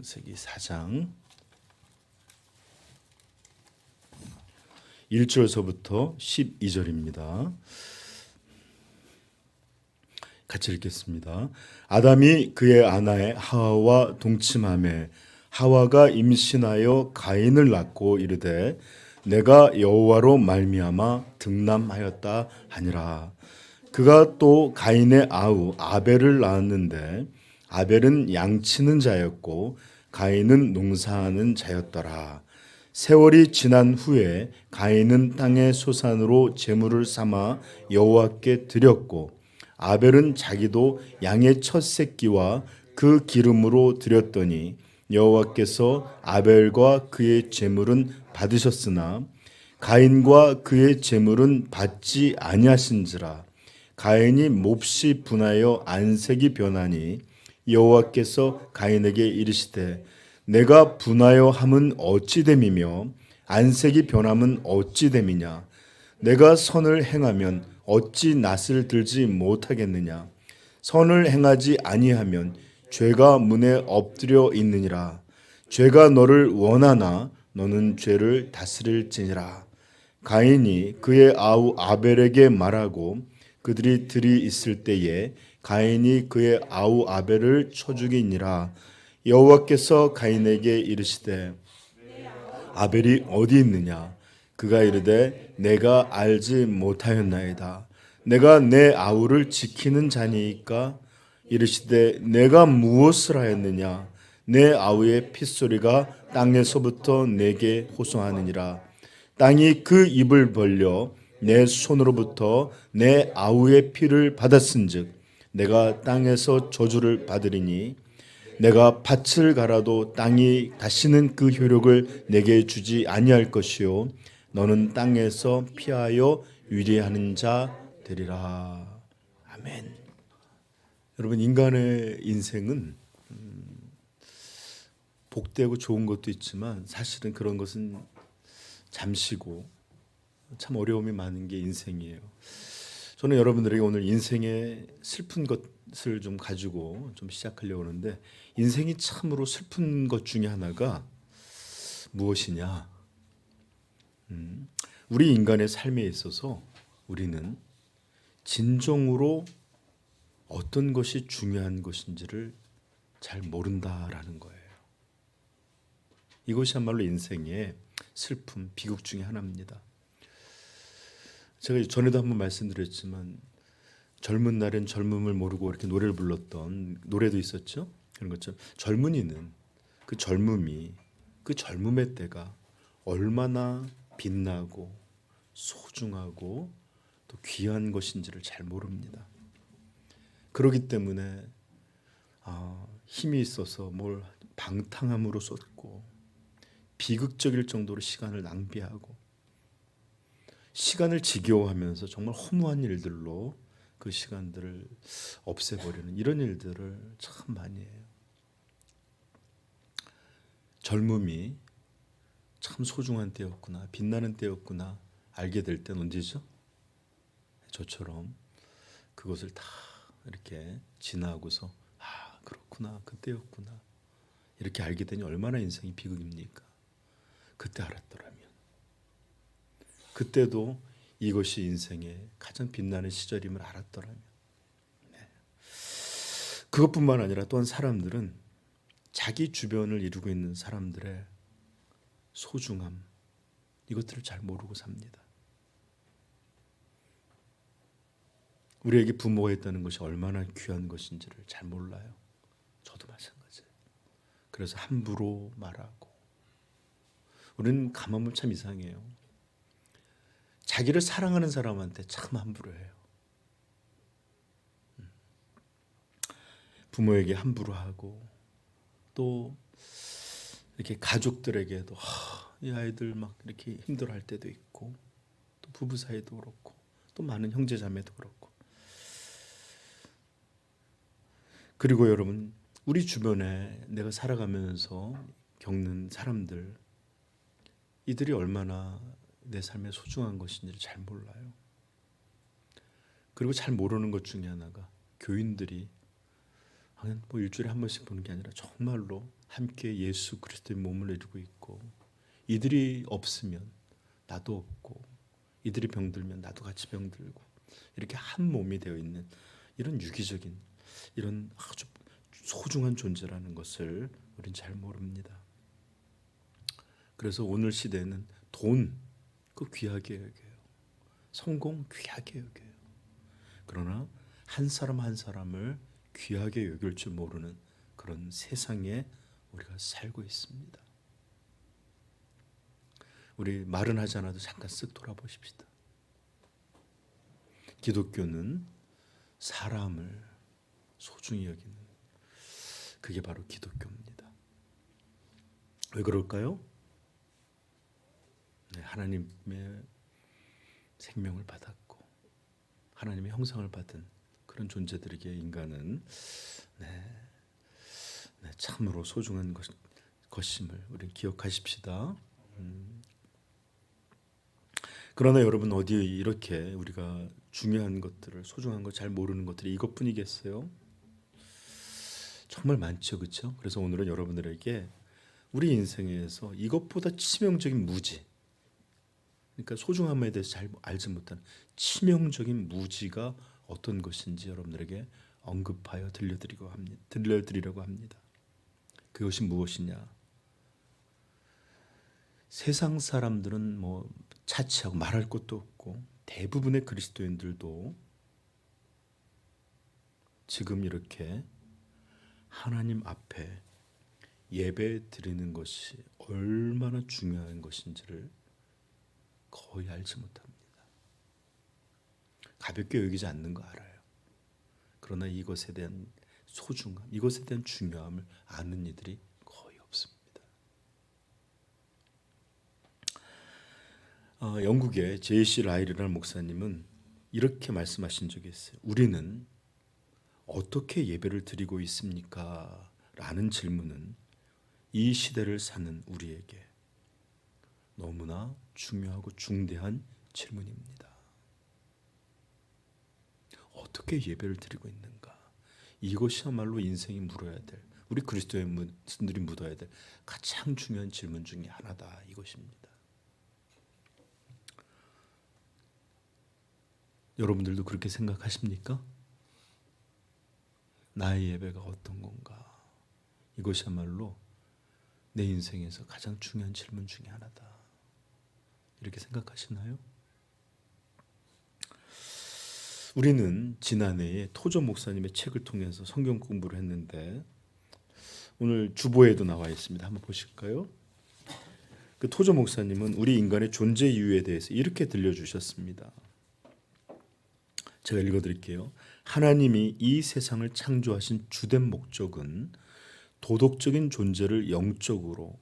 창세기 4장 1절서부터 12절입니다. 같이 읽겠습니다. 아담이 그의 아내 하와와 동침하매 하와가 임신하여 가인을 낳고 이르되 내가 여호와로 말미암아 등남하였다 하니라. 그가 또 가인의 아우 아벨을 낳았는데 아벨은 양치는 자였고 가인은 농사하는 자였더라. 세월이 지난 후에 가인은 땅의 소산으로 제물을 삼아 여호와께 드렸고 아벨은 자기도 양의 첫 새끼와 그 기름으로 드렸더니 여호와께서 아벨과 그의 제물은 받으셨으나 가인과 그의 제물은 받지 아니하신지라. 가인이 몹시 분하여 안색이 변하니 여호와께서 가인에게 이르시되 내가 분하여 함은 어찌 됨이며 안색이 변함은 어찌 됨이냐. 내가 선을 행하면 어찌 낯을 들지 못하겠느냐. 선을 행하지 아니하면 죄가 문에 엎드려 있느니라. 죄가 너를 원하나 너는 죄를 다스릴지니라. 가인이 그의 아우 아벨에게 말하고 그들이 들이 있을 때에 가인이 그의 아우 아벨을 쳐 죽이니라. 여호와께서 가인에게 이르시되 아벨이 어디 있느냐. 그가 이르되 내가 알지 못하였나이다. 내가 내 아우를 지키는 자니이까. 이르시되 내가 무엇을 하였느냐. 내 아우의 핏소리가 땅에서부터 내게 호소하느니라. 땅이 그 입을 벌려 내 손으로부터 내 아우의 피를 받았은즉 내가 땅에서 저주를 받으리니 내가 밭을 갈아도 땅이 다시는 그 효력을 내게 주지 아니할 것이요 너는 땅에서 피하여 유리하는 자 되리라. 아멘. 여러분, 인간의 인생은 복되고 좋은 것도 있지만 사실은 그런 것은 잠시고 참 어려움이 많은 게 인생이에요. 저는 여러분들에게 오늘 인생의 슬픈 것을 좀 가지고 좀 시작하려고 하는데, 인생이 참으로 슬픈 것 중에 하나가 무엇이냐? 우리 인간의 삶에 있어서 우리는 진정으로 어떤 것이 중요한 것인지를 잘 모른다라는 거예요. 이것이야말로 인생의 슬픔, 비극 중에 하나입니다. 제가 전에도 한번 말씀드렸지만 젊은 날엔 젊음을 모르고 이렇게 노래를 불렀던 노래도 있었죠. 그런 것처럼 젊은이는 그 젊음이, 그 젊음의 때가 얼마나 빛나고 소중하고 또 귀한 것인지를 잘 모릅니다. 그렇기 때문에 힘이 있어서 뭘 방탕함으로 쏟고 비극적일 정도로 시간을 낭비하고 시간을 지겨워하면서 정말 허무한 일들로 그 시간들을 없애버리는 이런 일들을 참 많이 해요. 젊음이 참 소중한 때였구나, 빛나는 때였구나 알게 될 때는 언제죠? 저처럼 그것을 다 이렇게 지나고서 그렇구나, 그때였구나 이렇게 알게 되니 얼마나 인생이 비극입니까? 그때 알았더라면, 그때도 이것이 인생의 가장 빛나는 시절임을 알았더라면. 그것뿐만 아니라 또한 사람들은 자기 주변을 이루고 있는 사람들의 소중함, 이것들을 잘 모르고 삽니다. 우리에게 부모가 있다는 것이 얼마나 귀한 것인지를 잘 몰라요. 저도 마찬가지예요. 그래서 함부로 말하고. 우리는 가만보면 참 이상해요. 자기를 사랑하는 사람한테 참 함부로 해요. 부모에게 함부로 하고, 또 이렇게 가족들에게도 이 아이들 막 이렇게 힘들어할 때도 있고, 또 부부 사이도 그렇고, 또 많은 형제 자매도 그렇고. 그리고 여러분, 우리 주변에 내가 살아가면서 겪는 사람들, 이들이 얼마나 내 삶에 소중한 것인지를 잘 몰라요. 그리고 잘 모르는 것 중에 하나가 교인들이 그냥 뭐 일주일에 한 번씩 보는 게 아니라 정말로 함께 예수 그리스도의 몸을 이루고 있고, 이들이 없으면 나도 없고, 이들이 병들면 나도 같이 병들고, 이렇게 한 몸이 되어 있는 이런 유기적인, 이런 아주 소중한 존재라는 것을 우린 잘 모릅니다. 그래서 오늘 시대는 돈, 그 귀하게 여겨요. 성공 귀하게 여겨요. 그러나 한 사람 한 사람을 귀하게 여길 줄 모르는 그런 세상에 우리가 살고 있습니다. 우리 말은 하지 않아도 잠깐 쓱 돌아보십시다. 기독교는 사람을 소중히 여기는, 그게 바로 기독교입니다. 왜 그럴까요? 네, 하나님의 생명을 받았고 하나님의 형상을 받은 그런 존재들에게 인간은 참으로 소중한 것임을 우리 기억하십시다. 그러나 여러분, 어디 이렇게 우리가 중요한 것들을, 소중한 거 잘 모르는 것들이 이것뿐이겠어요? 정말 많죠, 그렇죠? 그래서 오늘은 여러분들에게 우리 인생에서 이것보다 치명적인 무지, 그러니까 소중함에 대해서 잘 알지 못한 치명적인 무지가 어떤 것인지 여러분들에게 언급하여 들려드리려고 합니다. 그것이 무엇이냐? 세상 사람들은 뭐 차치하고 말할 것도 없고, 대부분의 그리스도인들도 지금 이렇게 하나님 앞에 예배 드리는 것이 얼마나 중요한 것인지를 거의 알지 못합니다. 가볍게 여기지 않는 거 알아요. 그러나 이것에 대한 소중함, 이것에 대한 중요함을 아는 이들이 거의 없습니다. 영국의 J.C. 라일이라는 목사님은 이렇게 말씀하신 적이 있어요. 우리는 어떻게 예배를 드리고 있습니까? 라는 질문은 이 시대를 사는 우리에게 너무나 중요하고 중대한 질문입니다. 어떻게 예배를 드리고 있는가? 이것이야말로 인생이 물어야 될, 우리 그리스도인들이 묻어야 될 가장 중요한 질문 중에 하나다, 이것입니다. 여러분들도 그렇게 생각하십니까? 나의 예배가 어떤 건가? 이것이야말로 내 인생에서 가장 중요한 질문 중에 하나다, 이렇게 생각하시나요? 우리는 지난해에 토저 목사님의 책을 통해서 성경 공부를 했는데, 오늘 주보에도 나와 있습니다. 한번 보실까요? 그 토저 목사님은 우리 인간의 존재 이유에 대해서 이렇게 들려주셨습니다. 제가 읽어드릴게요. 하나님이 이 세상을 창조하신 주된 목적은 도덕적인 존재를 영적으로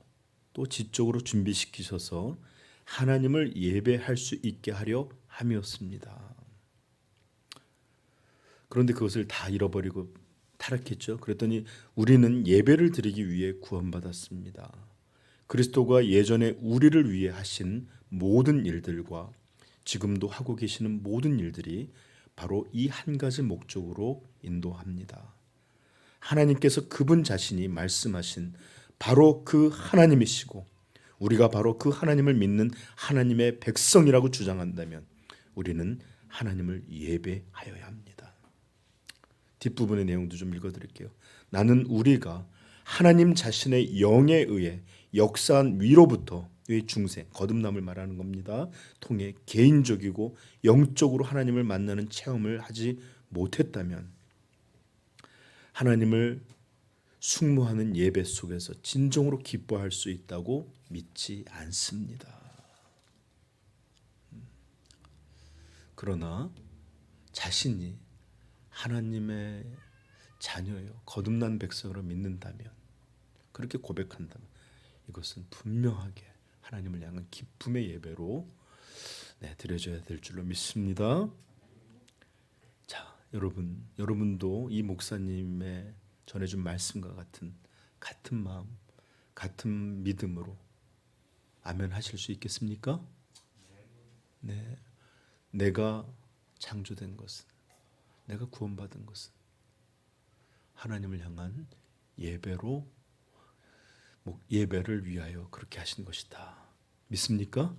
또 지적으로 준비시키셔서 하나님을 예배할 수 있게 하려 함이었습니다. 그런데 그것을 다 잃어버리고 타락했죠. 그랬더니 우리는 예배를 드리기 위해 구원받았습니다. 그리스도가 예전에 우리를 위해 하신 모든 일들과 지금도 하고 계시는 모든 일들이 바로 이 한 가지 목적으로 인도합니다. 하나님께서 그분 자신이 말씀하신 바로 그 하나님이시고 우리가 바로 그 하나님을 믿는 하나님의 백성이라고 주장한다면 우리는 하나님을 예배하여야 합니다. 뒷부분의 내용도 좀 읽어드릴게요. 나는 우리가 하나님 자신의 영에 의해 역사한 위로부터, 이 중생, 거듭남을 말하는 겁니다, 통해 개인적이고 영적으로 하나님을 만나는 체험을 하지 못했다면 하나님을 숙모하는 예배 속에서 진정으로 기뻐할 수 있다고 믿지 않습니다. 그러나 자신이 하나님의 자녀요, 거듭난 백성으로 믿는다면, 그렇게 고백한다면 이것은 분명하게 하나님을 향한 기쁨의 예배로 드려져야 될 줄로 믿습니다. 자, 여러분도 이 목사님의 전해준 말씀과 같은 마음, 같은 믿음으로 아멘 하실 수 있겠습니까? 네, 내가 창조된 것은, 내가 구원받은 것은 하나님을 향한 예배로 예배를 위하여 그렇게 하신 것이다. 믿습니까?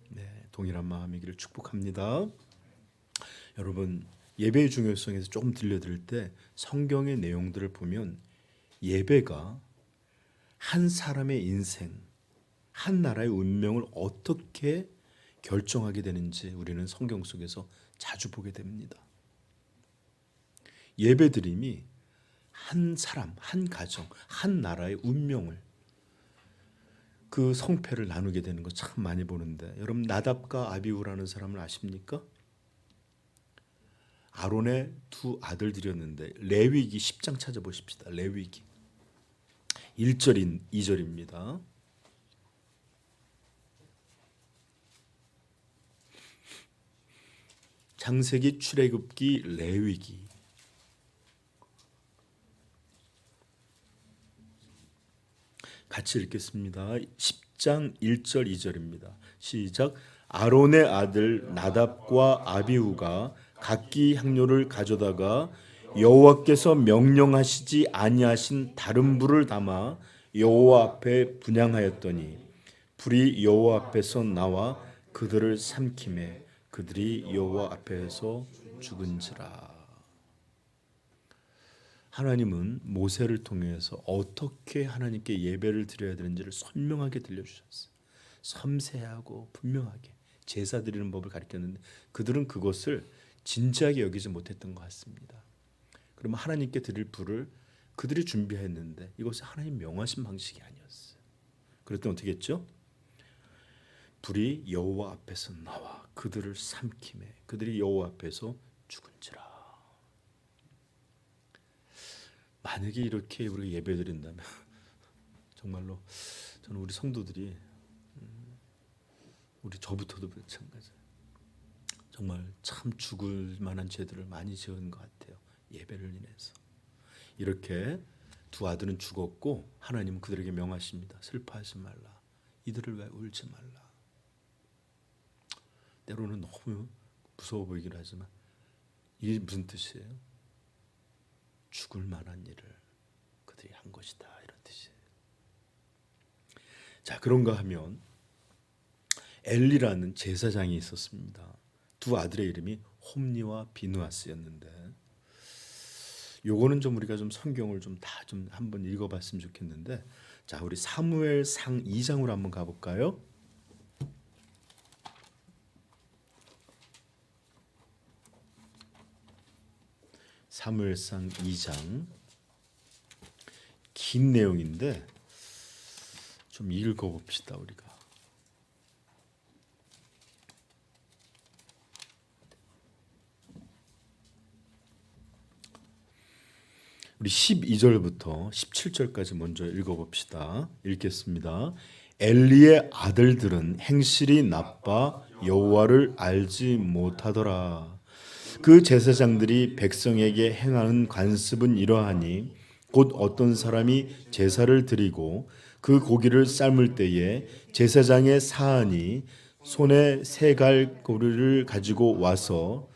네, 동일한 마음이기를 축복합니다. 여러분, 예배의 중요성에서 조금 들려드릴 때 성경의 내용들을 보면 예배가 한 사람의 인생, 한 나라의 운명을 어떻게 결정하게 되는지 우리는 성경 속에서 자주 보게 됩니다. 예배드림이 한 사람, 한 가정, 한 나라의 운명을, 그 성패를 나누게 되는 거 참 많이 보는데, 여러분 나답과 아비후라는 사람을 아십니까? 아론의 두 아들들이었는데, 레위기 10장 찾아보십시다. 레위기 1절 2절입니다. 창세기, 출애굽기, 레위기. 같이 읽겠습니다. 10장 1절 2절입니다. 시작. 아론의 아들 나답과 아비후가 각기 향료를 가져다가 여호와께서 명령하시지 아니하신 다른 불을 담아 여호와 앞에 분향하였더니 불이 여호와 앞에서 나와 그들을 삼키매 그들이 여호와 앞에서 죽은지라. 하나님은 모세를 통해서 어떻게 하나님께 예배를 드려야 되는지를 선명하게 들려주셨어요. 섬세하고 분명하게 제사 드리는 법을 가르쳤는데 그들은 그것을 진지하게 여기지 못했던 것 같습니다. 그러면 하나님께 드릴 불을 그들이 준비했는데 이것이 하나님 명하신 방식이 아니었어요. 그랬더니 어떻게 했죠? 불이 여호와 앞에서 나와 그들을 삼키매 그들이 여호와 앞에서 죽은지라. 만약에 이렇게 우리가 예배드린다면 정말로 저는 우리 성도들이 우리 저부터도 마찬가지예요. 정말 참 죽을 만한 죄들을 많이 지은 것 같아요. 예배를 인해서. 이렇게 두 아들은 죽었고 하나님은 그들에게 명하십니다. 슬퍼하지 말라. 이들을 왜 울지 말라. 때로는 너무 무서워 보이긴 하지만 이게 무슨 뜻이에요? 죽을 만한 일을 그들이 한 것이다 이런 뜻이에요. 자, 그런가 하면 엘리라는 제사장이 있었습니다. 두 아들의 이름이 홈니와 비누아스였는데 요거는 좀 우리가 좀 성경을 좀 다 좀 한번 읽어봤으면 좋겠는데, 자 우리 사무엘상 2장으로 한번 가볼까요? 사무엘상 2장 긴 내용인데 좀 읽어봅시다 우리가. 우리 12절부터 17절까지 먼저 읽어봅시다. 읽겠습니다. 엘리의 아들들은 행실이 나빠 여호와를 알지 못하더라. 그 제사장들이 백성에게 행하는 관습은 이러하니 곧 어떤 사람이 제사를 드리고 그 고기를 삶을 때에 제사장의 사안이 손에 세 갈고리를 가지고 와서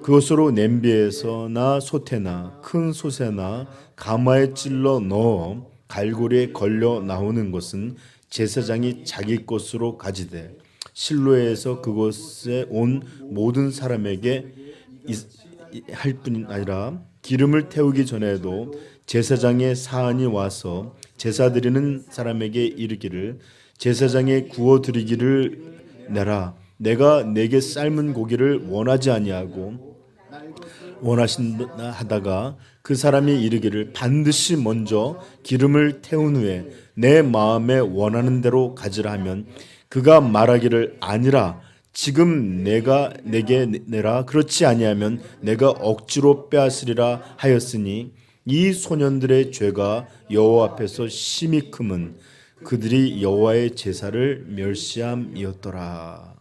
그것으로 냄비에서나 솥에나 큰 솥에나 가마에 찔러 넣어 갈고리에 걸려 나오는 것은 제사장이 자기 것으로 가지되 실로에서 그곳에 온 모든 사람에게 할 뿐 아니라 기름을 태우기 전에도 제사장의 사안이 와서 제사 드리는 사람에게 이르기를 제사장의 구워 드리기를 내라. 내가 내게 삶은 고기를 원하지 아니하고 원하신다 하다가 그 사람이 이르기를 반드시 먼저 기름을 태운 후에 내 마음에 원하는 대로 가지라 하면 그가 말하기를 아니라 지금 내가 내게 내라 그렇지 아니하면 내가 억지로 빼앗으리라 하였으니 이 소년들의 죄가 여호와 앞에서 심히 크면 그들이 여호와의 제사를 멸시함이었더라.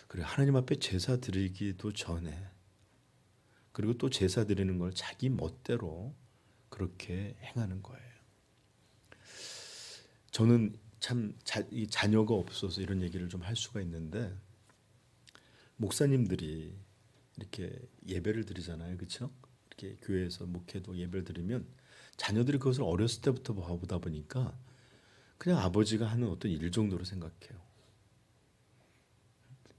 그리고 하나님 앞에 제사 드리기도 전에 그리고 또 제사 드리는 걸 자기 멋대로 그렇게 행하는 거예요. 저는 참 자녀가 없어서 이런 얘기를 좀 할 수가 있는데 목사님들이 이렇게 예배를 드리잖아요, 그렇죠? 이렇게 교회에서 목회도 예배를 드리면 자녀들이 그것을 어렸을 때부터 보다 보니까 그냥 아버지가 하는 어떤 일 정도로 생각해요.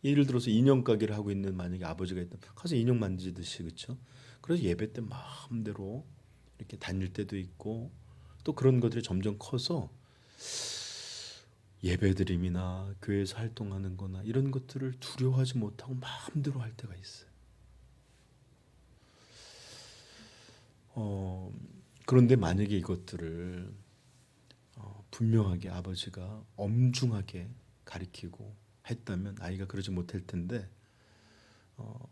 예를 들어서 인형 가게를 하고 있는 만약에 아버지가 있다면 가서 인형 만지듯이, 그렇죠? 그래서 예배 때 마음대로 이렇게 다닐 때도 있고 또 그런 것들이 점점 커서 예배드림이나 교회에서 활동하는 거나 이런 것들을 두려워하지 못하고 마음대로 할 때가 있어요. 그런데 만약에 이것들을 분명하게 아버지가 엄중하게 가리키고 했다면 아이가 그러지 못할 텐데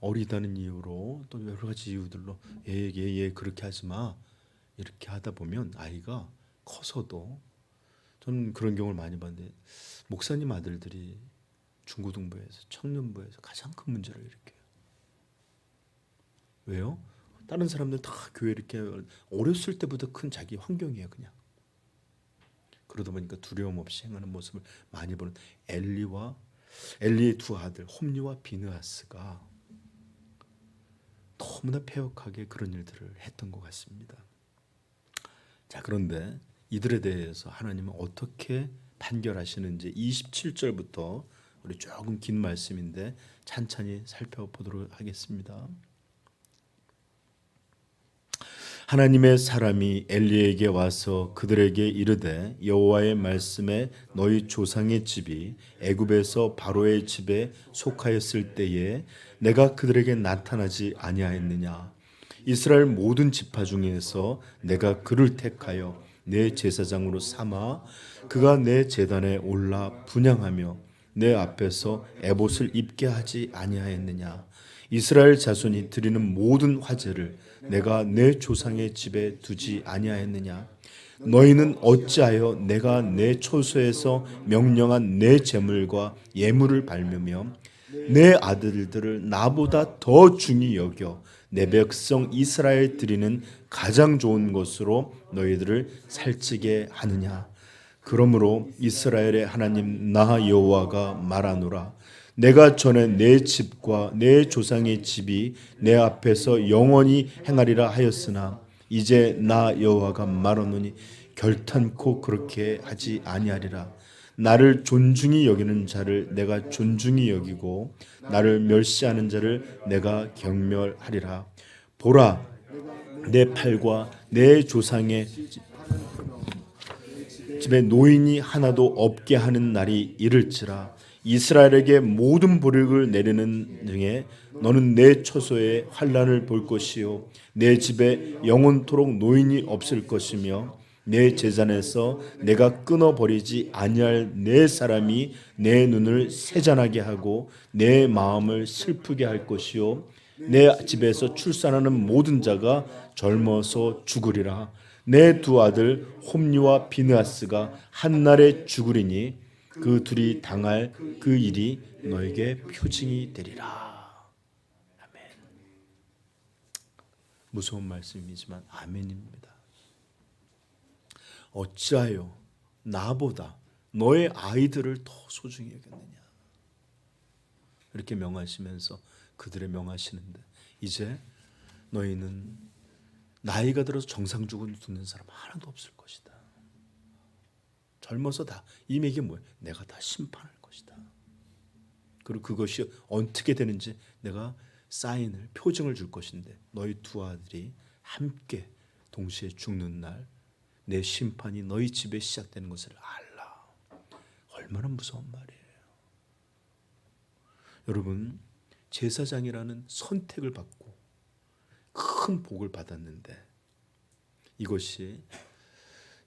어리다는 이유로 또 여러 가지 이유들로 얘 그렇게 하지 마 이렇게 하다 보면 아이가 커서도 저는 그런 경우를 많이 봤는데 목사님 아들들이 중고등부에서 청년부에서 가장 큰 문제를 일으켜요. 왜요? 다른 사람들 다 교회 이렇게 어렸을 때부터 큰 자기 환경이에요, 그냥. 그러다 보니까 두려움 없이 행하는 모습을 많이 보는 엘리의 두 아들 홈리와 비느하스가 너무나 패역하게 그런 일들을 했던 것 같습니다. 자, 그런데 이들에 대해서 하나님은 어떻게 판결하시는지 27절부터 우리 조금 긴 말씀인데 찬찬히 살펴보도록 하겠습니다. 하나님의 사람이 엘리에게 와서 그들에게 이르되 여호와의 말씀에 너희 조상의 집이 애굽에서 바로의 집에 속하였을 때에 내가 그들에게 나타나지 아니하였느냐. 이스라엘 모든 지파 중에서 내가 그를 택하여 내 제사장으로 삼아 그가 내 제단에 올라 분향하며 내 앞에서 에봇을 입게 하지 아니하였느냐. 이스라엘 자손이 드리는 모든 화제를 내가 내 조상의 집에 두지 아니하였느냐. 너희는 어찌하여 내가 내 초소에서 명령한 내 제물과 예물을 밟으며 내 아들들을 나보다 더 중히 여겨 내 백성 이스라엘 드리는 가장 좋은 것으로 너희들을 살찌게 하느냐. 그러므로 이스라엘의 하나님 나 여호와가 말하노라. 내가 전에 내 집과 내 조상의 집이 내 앞에서 영원히 행하리라 하였으나 이제 나 여호와가 말하노니 결탄코 그렇게 하지 아니하리라. 나를 존중히 여기는 자를 내가 존중히 여기고 나를 멸시하는 자를 내가 경멸하리라. 보라, 내 팔과 내 조상의 집에 노인이 하나도 없게 하는 날이 이를지라. 이스라엘에게 모든 보력을 내리는 중에 너는 내 처소에 환난을 볼 것이요 내 집에 영원토록 노인이 없을 것이며 내 재산에서 내가 끊어버리지 아니할 내 사람이 내 눈을 세잔하게 하고 내 마음을 슬프게 할 것이요 내 집에서 출산하는 모든 자가 젊어서 죽으리라. 내 두 아들 홈리와 비느하스가 한날에 죽으리니 그 둘이 당할 그 일이 너에게 표징이 되리라. 아멘. 무서운 말씀이지만 아멘입니다. 어찌하여 나보다 너의 아이들을 더 소중히 여겼느냐. 이렇게 명하시면서 그들의 명하시는데 이제 너희는 나이가 들어서 정상적으로 듣는 사람 하나도 없을 것이다. 젊어서 다 이미 이게 뭐야? 내가 다 심판할 것이다. 그리고 그것이 어떻게 되는지 내가 사인을 표징을 줄 것인데 너희 두 아들이 함께 동시에 죽는 날 내 심판이 너희 집에 시작되는 것을 알라. 얼마나 무서운 말이에요. 여러분 제사장이라는 선택을 받고 큰 복을 받았는데 이것이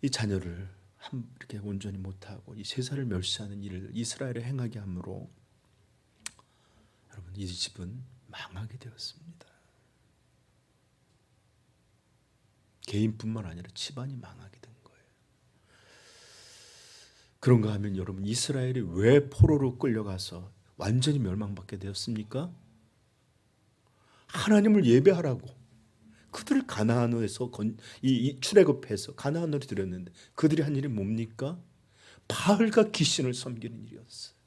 이 자녀를 이렇게 온전히 못하고 이 제사를 멸시하는 일을 이스라엘에 행하게 함으로 여러분 이 집은 망하게 되었습니다. 개인뿐만 아니라 집안이 망하게 된 거예요. 그런가 하면 여러분 이스라엘이 왜 포로로 끌려가서 완전히 멸망받게 되었습니까? 하나님을 예배하라고 그들을 가나안에서 출애굽해서 가나안으로 들였는데 그들이 한 일이 뭡니까? 바알과 귀신을 섬기는 일이었어요.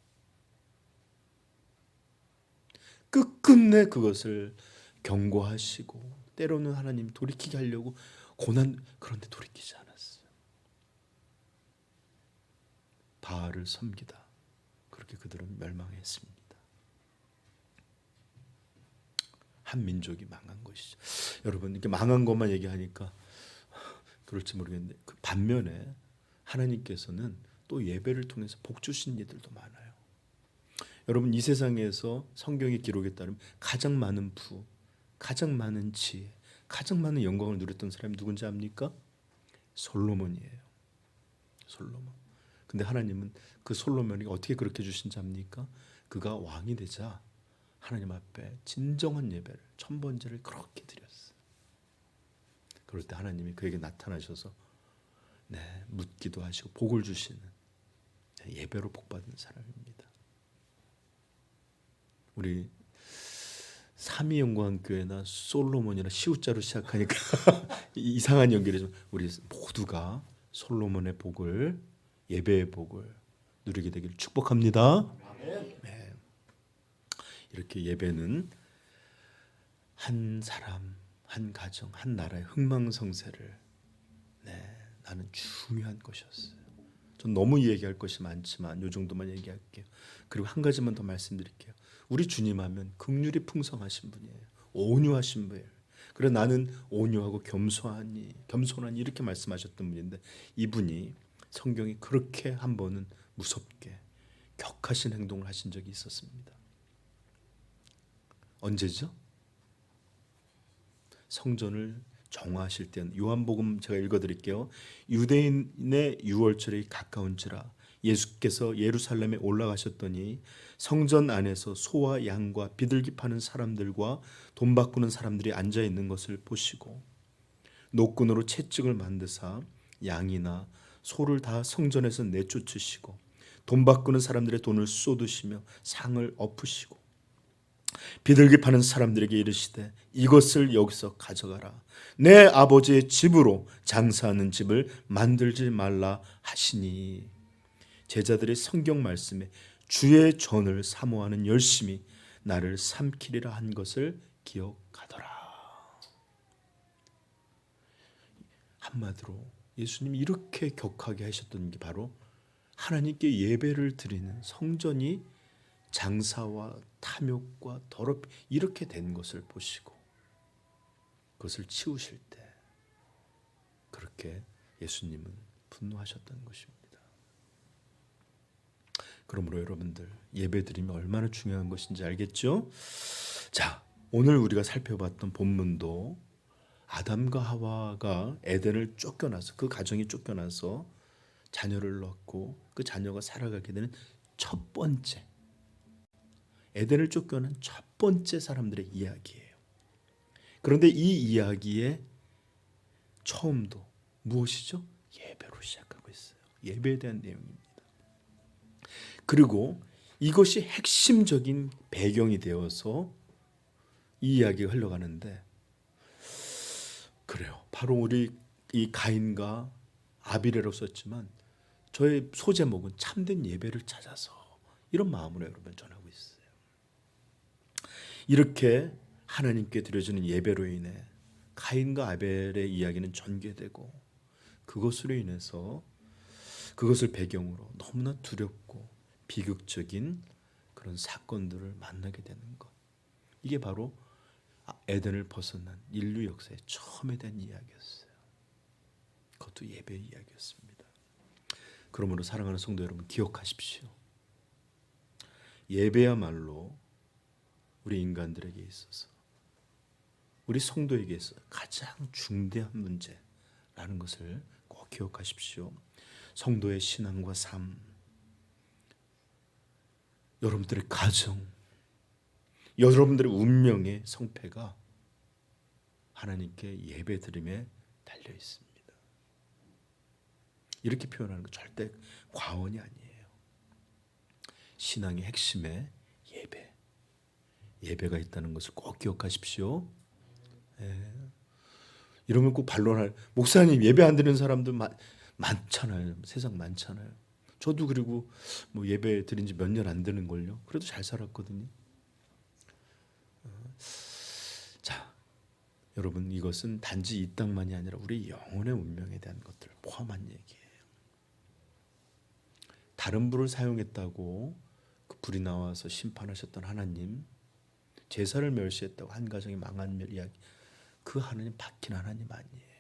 끝끝내 그것을 경고하시고 때로는 하나님 돌이키게 하려고 그런데 돌이키지 않았어요. 바알을 섬기다 그렇게 그들은 멸망했습니다. 한 민족이 망한 것이죠. 여러분 이렇게 망한 것만 얘기하니까 그럴지 모르겠는데 그 반면에 하나님께서는 또 예배를 통해서 복 주신 이들도 많아요. 여러분 이 세상에서 성경의 기록에 따르면 가장 많은 부, 가장 많은 지혜, 가장 많은 영광을 누렸던 사람이 누군지 압니까? 솔로몬이에요. 솔로몬. 근데 하나님은 그 솔로몬이 어떻게 그렇게 주신지 압니까? 그가 왕이 되자 하나님 앞에 진정한 예배를, 천번제를 그렇게 드렸어요. 그럴 때 하나님이 그에게 나타나셔서 묻기도 하시고 복을 주시는 예배로 복받은 사람입니다. 우리 삼위영광교회나 솔로몬이나 시우자로 시작하니까 이상한 연결이지만 우리 모두가 솔로몬의 복을, 예배의 복을 누리게 되기를 축복합니다. 네. 이렇게 예배는 한 사람, 한 가정, 한 나라의 흥망성쇠를 나는 중요한 것이었어요. 전 너무 얘기할 것이 많지만 요 정도만 얘기할게요. 그리고 한 가지만 더 말씀드릴게요. 우리 주님 하면 긍휼이 풍성하신 분이에요. 온유하신 분이에요. 그래서 나는 온유하고 겸손하니 이렇게 말씀하셨던 분인데 이분이 성경이 그렇게 한 번은 무섭게 격하신 행동을 하신 적이 있었습니다. 언제죠? 성전을 정화하실 때는 요한복음 제가 읽어드릴게요. 유대인의 유월절이 가까운지라 예수께서 예루살렘에 올라가셨더니 성전 안에서 소와 양과 비둘기 파는 사람들과 돈 바꾸는 사람들이 앉아 있는 것을 보시고 노끈으로 채찍을 만드사 양이나 소를 다 성전에서 내쫓으시고 돈 바꾸는 사람들의 돈을 쏟으시며 상을 엎으시고 비둘기 파는 사람들에게 이르시되 이것을 여기서 가져가라. 내 아버지의 집으로 장사하는 집을 만들지 말라 하시니 제자들의 성경 말씀에 주의 전을 사모하는 열심이 나를 삼키리라 한 것을 기억하더라. 한마디로 예수님이 이렇게 격하게 하셨던 게 바로 하나님께 예배를 드리는 성전이 장사와 탐욕과 더럽 이렇게 된 것을 보시고 그것을 치우실 때 그렇게 예수님은 분노하셨던 것입니다. 그러므로 여러분들 예배드림이 얼마나 중요한 것인지 알겠죠? 자, 오늘 우리가 살펴봤던 본문도 아담과 하와가 에덴을 쫓겨나서 그 가정이 쫓겨나서 자녀를 낳고 그 자녀가 살아가게 되는 첫 번째 에덴을 쫓겨난 첫 번째 사람들의 이야기예요. 그런데 이 이야기의 처음도 무엇이죠? 예배로 시작하고 있어요. 예배에 대한 내용입니다. 그리고 이것이 핵심적인 배경이 되어서 이 이야기가 흘러가는데 그래요. 바로 우리 이 가인과 아비레라고 썼지만 저의 소제목은 참된 예배를 찾아서 이런 마음으로 여러분 전하고 있어요. 이렇게 하나님께 드려지는 예배로 인해 가인과 아벨의 이야기는 전개되고 그것으로 인해서 그것을 배경으로 너무나 두렵고 비극적인 그런 사건들을 만나게 되는 것. 이게 바로 에덴을 벗어난 인류 역사의 처음에 대한 이야기였어요. 그것도 예배의 이야기였습니다. 그러므로 사랑하는 성도 여러분 기억하십시오. 예배야말로 우리 인간들에게 있어서 우리 성도에게 있어서 가장 중대한 문제라는 것을 꼭 기억하십시오. 성도의 신앙과 삶, 여러분들의 가정, 여러분들의 운명의 성패가 하나님께 예배드림에 달려 있습니다. 이렇게 표현하는 거 절대 과언이 아니에요. 신앙의 핵심에 예배가 있다는 것을 꼭 기억하십시오. 이러면 꼭 반론할 목사님 예배 안 드리는 사람들 많잖아요. 세상 많잖아요. 저도 그리고 뭐 예배 드린 지 몇 년 안 되는 걸요. 그래도 잘 살았거든요. 여러분, 이것은 단지 이 땅만이 아니라 우리 영혼의 운명에 대한 것들을 포함한 얘기예요. 다른 불을 사용했다고 그 불이 나와서 심판하셨던 하나님, 제사를 멸시했다고 한 가정이 망한 이야기, 그 하나님 박힌 하나님 아니에요.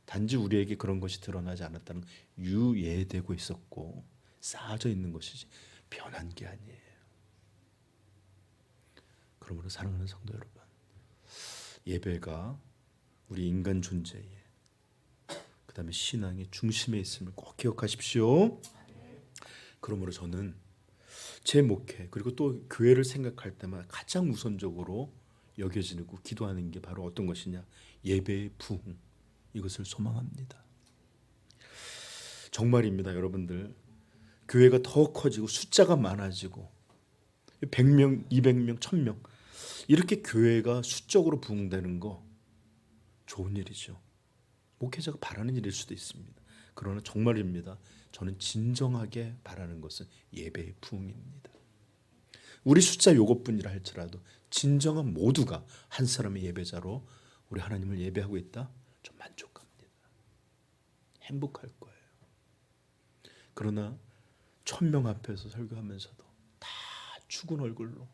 단지 우리에게 그런 것이 드러나지 않았다는 유예되고 있었고 쌓아져 있는 것이지 변한 게 아니에요. 그러므로 사랑하는 성도 여러분, 예배가 우리 인간 존재에, 그 다음에 신앙의 중심에 있음을 꼭 기억하십시오. 그러므로 저는 제 목회 그리고 또 교회를 생각할 때마다 가장 우선적으로 여겨지고 기도하는 게 바로 어떤 것이냐, 예배의 부흥, 이것을 소망합니다. 정말입니다. 여러분들, 교회가 더 커지고 숫자가 많아지고 100명, 200명, 1000명 이렇게 교회가 수적으로 부흥되는 거 좋은 일이죠. 목회자가 바라는 일일 수도 있습니다. 그러나 정말입니다. 저는 진정하게 바라는 것은 예배의 부흥입니다. 우리 숫자 요것뿐이라 할지라도 진정한 모두가 한 사람의 예배자로 우리 하나님을 예배하고 있다? 좀 만족합니다. 행복할 거예요. 그러나 1000명 앞에서 설교하면서도 다 죽은 얼굴로,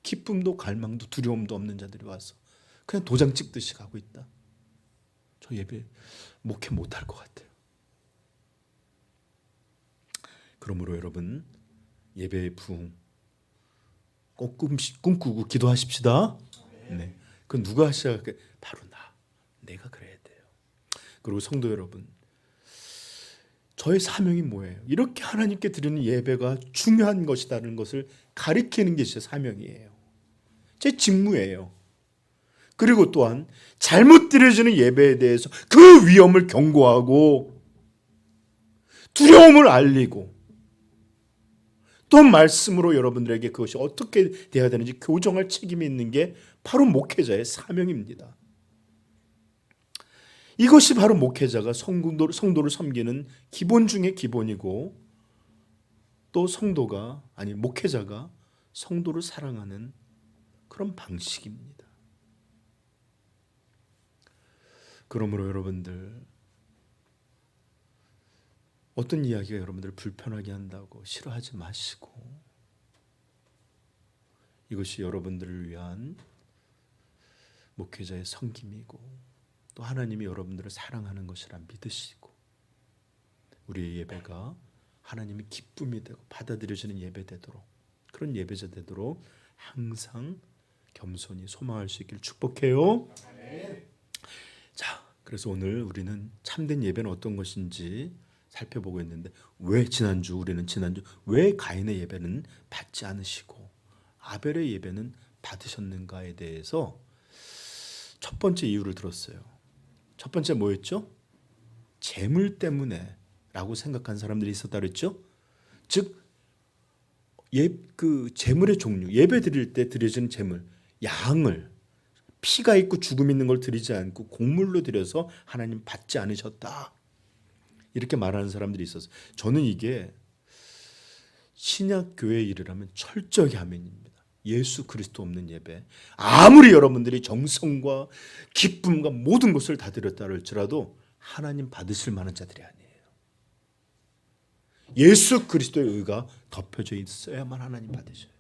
기쁨도 갈망도 두려움도 없는 자들이 와서 그냥 도장 찍듯이 가고 있다? 저 예배 목회 못할 것 같아요. 그러므로 여러분, 예배의 부흥 꼭 꿈꾸고 기도하십시다. 네, 그건 누가 하셔야? 바로 내가 그래야 돼요. 그리고 성도 여러분, 저의 사명이 뭐예요? 이렇게 하나님께 드리는 예배가 중요한 것이라는 것을 가리키는 게 제 사명이에요. 제 직무예요. 그리고 또한 잘못 드려지는 예배에 대해서 그 위험을 경고하고 두려움을 알리고 또 말씀으로 여러분들에게 그것이 어떻게 돼야 되는지 교정할 책임이 있는 게 바로 목회자의 사명입니다. 이것이 바로 목회자가 성도를 섬기는 기본 중의 기본이고, 또 목회자가 성도를 사랑하는 그런 방식입니다. 그러므로 여러분들, 어떤 이야기가 여러분들을 불편하게 한다고 싫어하지 마시고, 이것이 여러분들을 위한 목회자의 섬김이고 또 하나님이 여러분들을 사랑하는 것이라 믿으시고, 우리의 예배가 하나님의 기쁨이 되고 받아들여지는 예배 되도록, 그런 예배자 되도록 항상 겸손히 소망할 수 있기를 축복해요. 자, 그래서 오늘 우리는 참된 예배는 어떤 것인지 살펴보고 있는데, 우리는 지난주 왜 가인의 예배는 받지 않으시고 아벨의 예배는 받으셨는가에 대해서 첫 번째 이유를 들었어요. 첫 번째 뭐였죠? 재물 때문에 라고 생각한 사람들이 있었다 그랬죠? 즉, 그 재물의 종류, 예배 드릴 때 드려지는 재물, 양을, 피가 있고 죽음 있는 걸 드리지 않고 곡물로 드려서 하나님 받지 않으셨다, 이렇게 말하는 사람들이 있었어요. 저는 이게 신약 교회의 일이라면 철저히 아멘입니다. 예수 그리스도 없는 예배, 아무리 여러분들이 정성과 기쁨과 모든 것을 다 드렸다 할지라도 하나님 받으실 만한 자들이 아니에요. 예수 그리스도의 의가 덮여져 있어야만 하나님 받으셔요.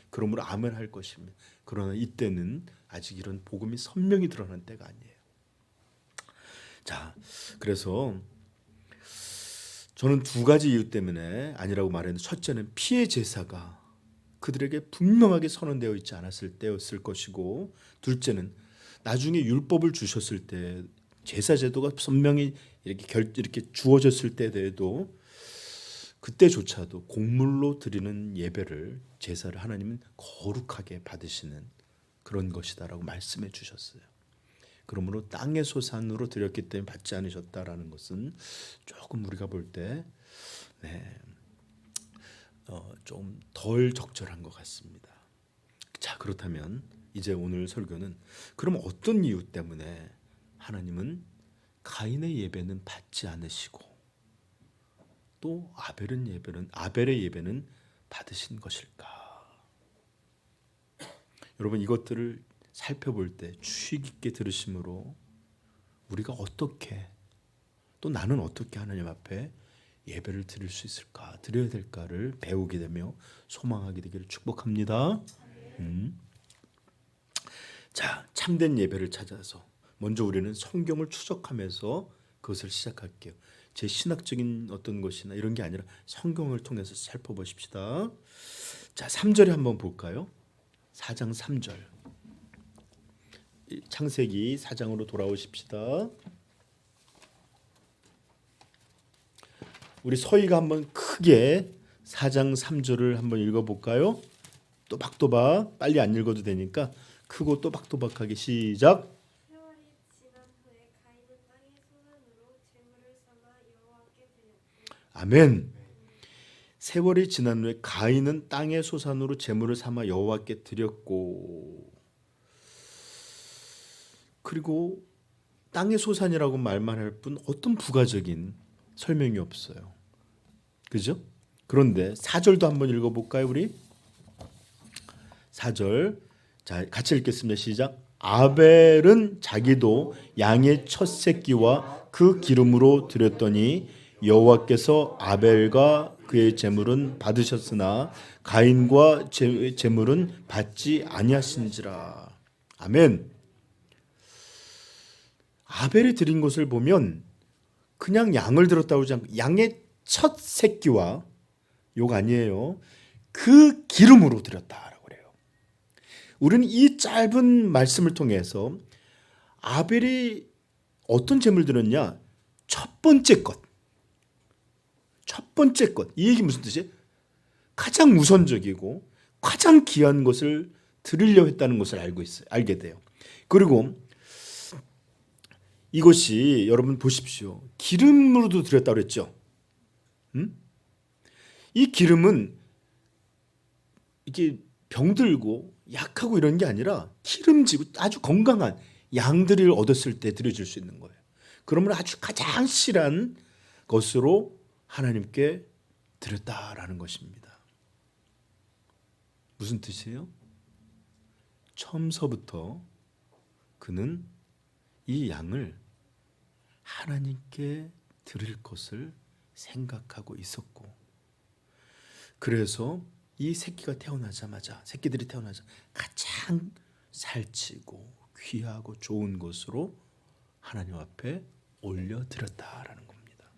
그러므로 아멘 할 것입니다. 그러나 이때는 아직 이런 복음이 선명히 드러난 때가 아니에요. 자, 그래서 저는 두 가지 이유 때문에 아니라고 말했는데, 첫째는 피의 제사가 그들에게 분명하게 선언되어 있지 않았을 때였을 것이고, 둘째는 나중에 율법을 주셨을 때 제사 제도가 선명히 이렇게 주어졌을 때에도 그때조차도 곡물로 드리는 예배를, 제사를 하나님은 거룩하게 받으시는 그런 것이다라고 말씀해 주셨어요. 그러므로 땅의 소산으로 드렸기 때문에 받지 않으셨다라는 것은 조금 우리가 볼 때 좀 덜 적절한 것 같습니다. 자, 그렇다면 이제 오늘 설교는 그럼 어떤 이유 때문에 하나님은 가인의 예배는 받지 않으시고 또 아벨의 예배는 받으신 것일까? 여러분, 이것들을 살펴볼 때 주의 깊게 들으심으로 우리가 어떻게 또 나는 어떻게 하나님 앞에 예배를 드릴 수 있을까, 드려야 될까를 배우게 되며 소망하게 되기를 축복합니다. 자, 참된 예배를 찾아서 먼저 우리는 성경을 추적하면서 그것을 시작할게요. 제 신학적인 어떤 것이나 이런 게 아니라 성경을 통해서 살펴보십시다. 자, 3절에 한번 볼까요? 4장 3절. 창세기 4장으로 돌아오십시다. 우리 서희가 한번 크게 4장 3절을 한번 읽어볼까요? 또박또박, 빨리 안 읽어도 되니까 크고 또박또박하게 시작. 세월이 지난 후에 가인은 땅의 소산으로 제물을 삼아 여호와께 드렸고. 아멘. 세월이 지난 후에 가인은 땅의 소산으로 제물을 삼아 여호와께 드렸고, 그리고 땅의 소산이라고 말만 할 뿐 어떤 부가적인 설명이 없어요. 그죠? 그런데 4절도 한번 읽어볼까요, 우리? 4절. 자, 같이 읽겠습니다. 시작. 아벨은 자기도 양의 첫 새끼와 그 기름으로 드렸더니 여호와께서 아벨과 그의 제물은 받으셨으나 가인과 제물은 받지 아니하신지라. 아멘. 아벨이 드린 것을 보면 그냥 양을 들었다고 하지 않고 양의 첫 새끼와, 욕 아니에요, 그 기름으로 드렸다라고 그래요. 우리는 이 짧은 말씀을 통해서 아벨이 어떤 제물 드렸냐? 첫 번째 것. 이 얘기 무슨 뜻이에요? 가장 우선적이고 가장 귀한 것을 드리려 했다는 것을 알게 돼요. 그리고 이것이 여러분 보십시오. 기름으로도 드렸다고 그랬죠. 이 기름은 이게 병들고 약하고 이런 게 아니라 기름지고 아주 건강한 양들을 얻었을 때 드려질 수 있는 거예요. 그러면 아주 가장 실한 것으로 하나님께 드렸다라는 것입니다. 무슨 뜻이에요? 처음서부터 그는 이 양을 하나님께 드릴 것을 생각하고 있었고, 그래서 이 새끼들이 태어나자 가장 살찌고 귀하고 좋은 것으로 하나님 앞에 올려드렸다라는 겁니다.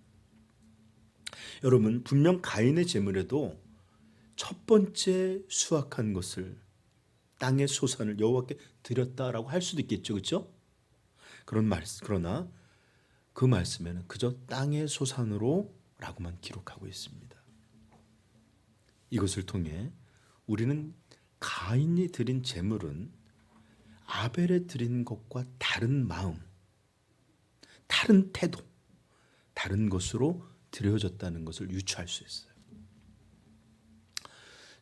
여러분, 분명 가인의 제물에도 첫 번째 수확한 것을, 땅의 소산을 여호와께 드렸다라고 할 수도 있겠죠, 그렇죠? 그러나 그 말씀에는 그저 땅의 소산으로라고만 기록하고 있습니다. 이것을 통해 우리는 가인이 드린 제물은 아벨에 드린 것과 다른 마음, 다른 태도, 다른 것으로 드려졌다는 것을 유추할 수 있어요.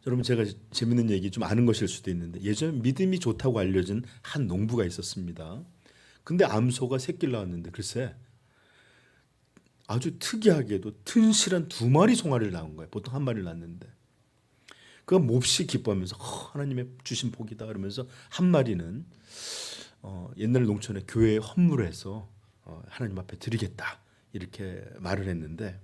여러분, 제가 재밌는 얘기 좀 아는 것일 수도 있는데, 예전에 믿음이 좋다고 알려진 한 농부가 있었습니다. 근데 암소가 새끼를 낳았는데 글쎄 아주 특이하게도 튼실한 2마리 송아리를 낳은 거예요. 보통 1마리를 낳는데 그가 몹시 기뻐하면서 하나님의 주신 복이다 그러면서 1마리는 옛날 농촌에 교회에 헌물해서 하나님 앞에 드리겠다 이렇게 말을 했는데,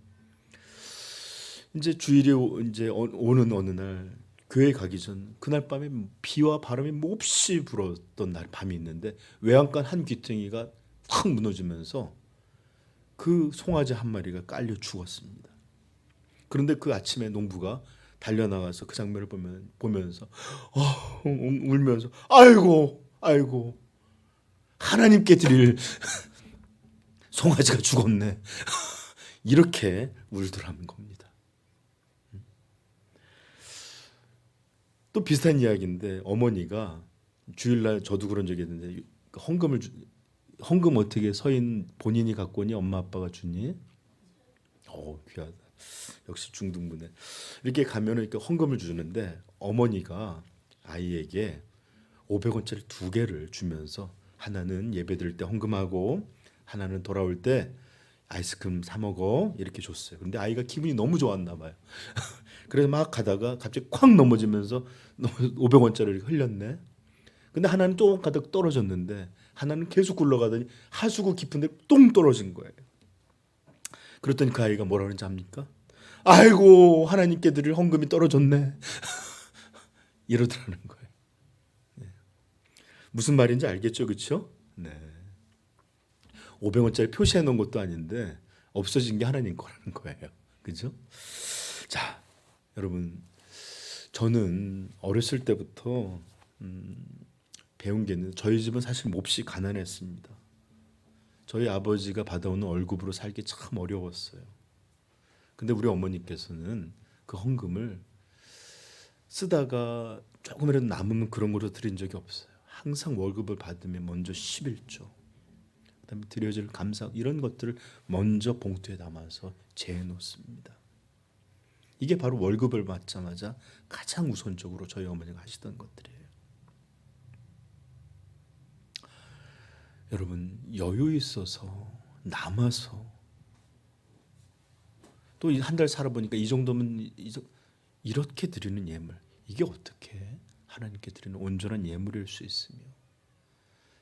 이제 주일이 이제 오는 어느 날 교회 가기 전 그날 밤에 비와 바람이 몹시 불었던 날 밤이 있는데 외양간 한 귀퉁이가 확 무너지면서 그 송아지 1마리가 깔려 죽었습니다. 그런데 그 아침에 농부가 달려나가서 그 장면을 보면서 울면서 아이고 하나님께 드릴 송아지가 죽었네 이렇게 울더라는 겁니다. 또 비슷한 이야기인데, 어머니가 주일날, 저도 그런 적이 있는데, 헌금 어떻게 서인 본인이 갖고 오니 엄마 아빠가 주니? 귀하다. 역시 중등부네. 이렇게 가면은 이렇게 헌금을 주는데 어머니가 아이에게 500원짜리 2개를 주면서 하나는 예배드릴 때 헌금하고 하나는 돌아올 때 아이스크림 사 먹어 이렇게 줬어요. 근데 아이가 기분이 너무 좋았나 봐요. 그래서 막 가다가 갑자기 콱 넘어지면서 500원짜리를 흘렸네. 근데 하나는 또 가득 떨어졌는데 하나는 계속 굴러가더니 하수구 깊은데 똥 떨어진 거예요. 그랬더니 그 아이가 뭐라 그러는지 압니까? 아이고 하나님께 드릴 헌금이 떨어졌네. 이러더라는 거예요. 네. 무슨 말인지 알겠죠, 그렇죠? 네. 500원짜리 표시해 놓은 것도 아닌데 없어진 게 하나님 거라는 거예요. 그죠? 자, 여러분, 저는 어렸을 때부터 배운 게 있는데 저희 집은 사실 몹시 가난했습니다. 저희 아버지가 받아오는 월급으로 살기 참 어려웠어요. 근데 우리 어머니께서는 그 헌금을 쓰다가 조금이라도 남으면 그런 거로 드린 적이 없어요. 항상 월급을 받으면 먼저 11조, 그다음에 드려질 감사 이런 것들을 먼저 봉투에 담아서 재해 놓습니다. 이게 바로 월급을 받자마자 가장 우선적으로 저희 어머니가 하시던 것들이에요. 여러분, 여유 있어서 남아서 또 한 달 살아보니까 이 정도면 이렇게 드리는 예물, 이게 어떻게 하나님께 드리는 온전한 예물일 수 있으며,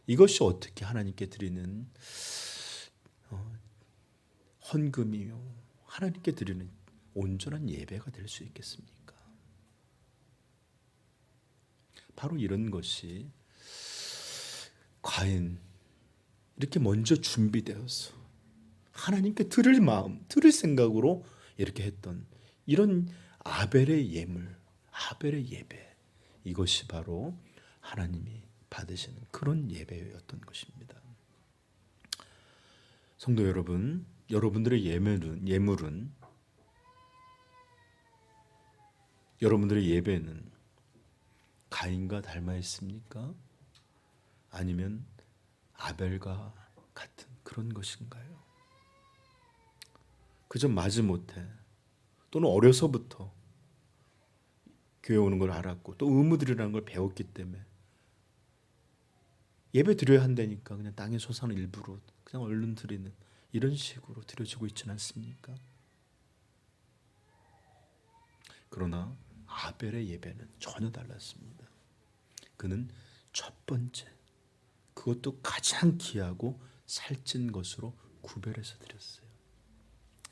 이것이 어떻게 하나님께 드리는 헌금이요 하나님께 드리는 온전한 예배가 될 수 있겠습니까? 바로 이런 것이 과연 이렇게 먼저 준비되어서 하나님께 드릴 마음, 드릴 생각으로 이렇게 했던 이런 아벨의 예물, 아벨의 예배, 이것이 바로 하나님이 받으시는 그런 예배였던 것입니다. 성도 여러분, 여러분들의 예물은 여러분들의 예배는 가인과 닮아 있습니까? 아니면 아벨과 같은 그런 것인가요? 그저 마지못해 또는 어려서부터 교회 오는 걸 알았고 또 의무드리라는 걸 배웠기 때문에 예배 드려야 한다니까 그냥 땅에 솟아는 일부로 그냥 얼른 드리는 이런 식으로 드려지고 있지는 않습니까? 그러나 아벨의 예배는 전혀 달랐습니다. 그는 첫 번째, 그것도 가장 귀하고 살찐 것으로 구별해서 드렸어요.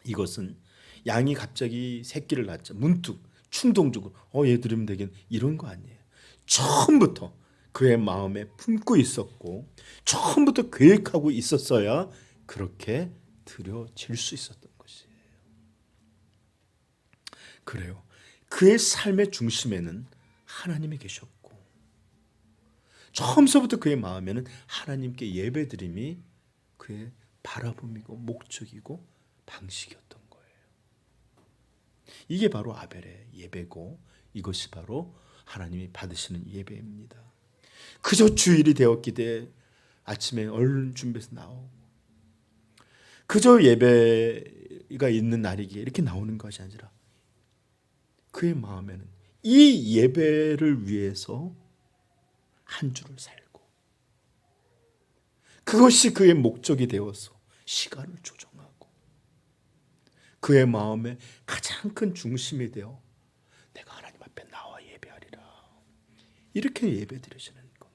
이것은 양이 갑자기 새끼를 낳자 문득 충동적으로 얘 드리면 되겠네 이런 거 아니에요. 처음부터 그의 마음에 품고 있었고 처음부터 계획하고 있었어야 그렇게 드려질 수 있었던 것이에요. 그래요. 그의 삶의 중심에는 하나님이 계셨고 처음서부터 그의 마음에는 하나님께 예배드림이 그의 바라봄이고 목적이고 방식이었던 거예요. 이게 바로 아벨의 예배고 이것이 바로 하나님이 받으시는 예배입니다. 그저 주일이 되었기 때문에 아침에 얼른 준비해서 나오고 그저 예배가 있는 날이기에 이렇게 나오는 것이 아니라 그의 마음에는 이 예배를 위해서 한 주를 살고 그것이 그의 목적이 되어서 시간을 조정하고 그의 마음의 가장 큰 중심이 되어 내가 하나님 앞에 나와 예배하리라 이렇게 예배 드리시는 것,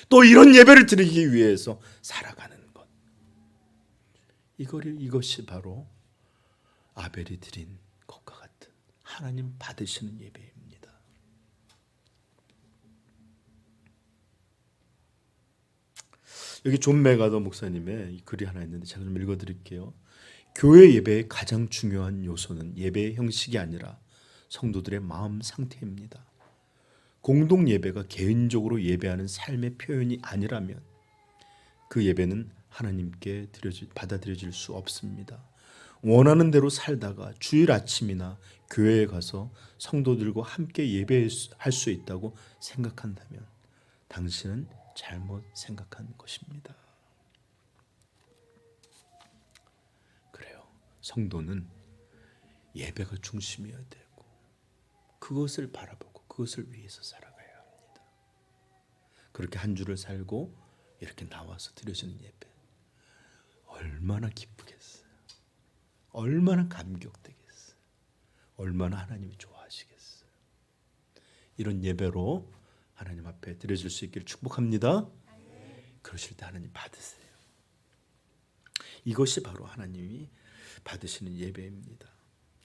또 이런 예배를 드리기 위해서 살아가는 것, 이것이 바로 아벨이 드린 것과 같은 하나님 받으시는 예배입니다. 여기 존 메가더 목사님의 글이 하나 있는데 제가 좀 읽어드릴게요. 교회 예배의 가장 중요한 요소는 예배의 형식이 아니라 성도들의 마음 상태입니다. 공동 예배가 개인적으로 예배하는 삶의 표현이 아니라면 그 예배는 하나님께 받아들여질 수 없습니다. 원하는 대로 살다가 주일 아침이나 교회에 가서 성도들과 함께 예배할 수 있다고 생각한다면 당신은 잘못 생각한 것입니다. 그래요. 성도는 예배가 중심이어야 되고 그것을 바라보고 그것을 위해서 살아가야 합니다. 그렇게 한 주를 살고 이렇게 나와서 드려지는 예배 얼마나 기쁘겠어요. 얼마나 감격되겠어요. 얼마나 하나님이 좋아하시겠어요. 이런 예배로 하나님 앞에 드려질 수 있기를 축복합니다. 그러실 때 하나님 받으세요. 이것이 바로 하나님이 받으시는 예배입니다.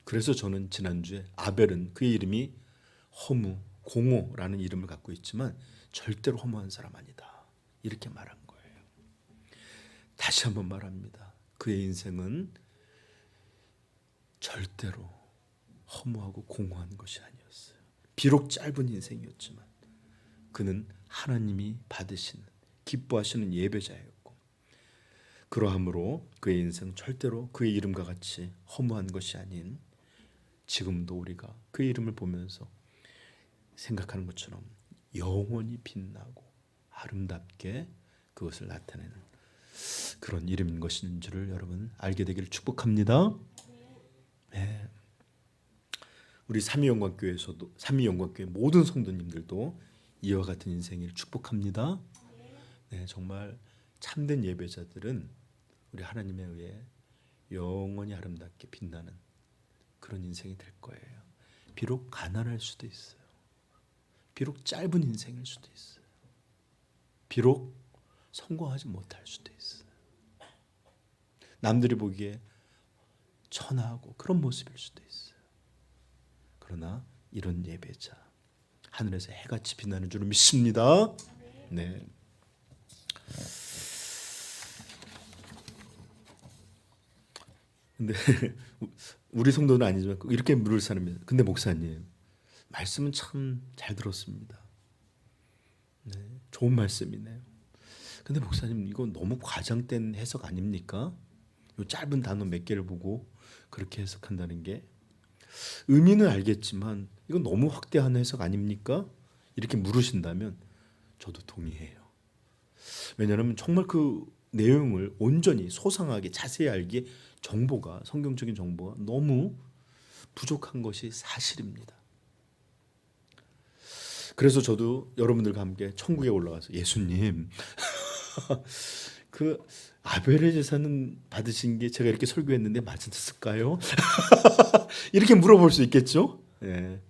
그래서 저는 지난주에 아벨은 그의 이름이 허무, 공허라는 이름을 갖고 있지만 절대로 허무한 사람 아니다, 이렇게 말한 거예요. 다시 한번 말합니다. 그의 인생은 절대로 허무하고 공허한 것이 아니었어요. 비록 짧은 인생이었지만 그는 하나님이 받으시는, 기뻐하시는 예배자였고, 그러함으로 그의 인생 절대로 그의 이름과 같이 허무한 것이 아닌, 지금도 우리가 그의 이름을 보면서 생각하는 것처럼 영원히 빛나고 아름답게 그것을 나타내는 그런 이름인 것인 줄을 여러분 알게 되기를 축복합니다. 네. 우리 삼위영광교회에서도, 삼위영광교회 모든 성도님들도 이와 같은 인생을 축복합니다. 네, 정말 참된 예배자들은 우리 하나님에 의해 영원히 아름답게 빛나는 그런 인생이 될 거예요. 비록 가난할 수도 있어요. 비록 짧은 인생일 수도 있어요. 비록 성공하지 못할 수도 있어요. 남들이 보기에 천하고 그런 모습일 수도 있어요. 그러나 이런 예배자, 하늘에서 해같이 빛나는 줄을 믿습니다. 네. 근데 우리 성도는 아니지만 이렇게 물을 사람이, 근데 목사님 말씀은 참 잘 들었습니다. 네, 좋은 말씀이네요. 근데 목사님 이거 너무 과장된 해석 아닙니까? 요 짧은 단어 몇 개를 보고 그렇게 해석한다는 게, 의미는 알겠지만 이건 너무 확대한 해석 아닙니까? 이렇게 물으신다면 저도 동의해요. 왜냐하면 정말 그 내용을 온전히 소상하게 자세히 알기에 정보가, 성경적인 정보가 너무 부족한 것이 사실입니다. 그래서 저도 여러분들과 함께 천국에 올라가서 예수님 그 아벨의 제사는 받으신 게 제가 이렇게 설교했는데 맞았을까요? 이렇게 물어볼 수 있겠죠? 예.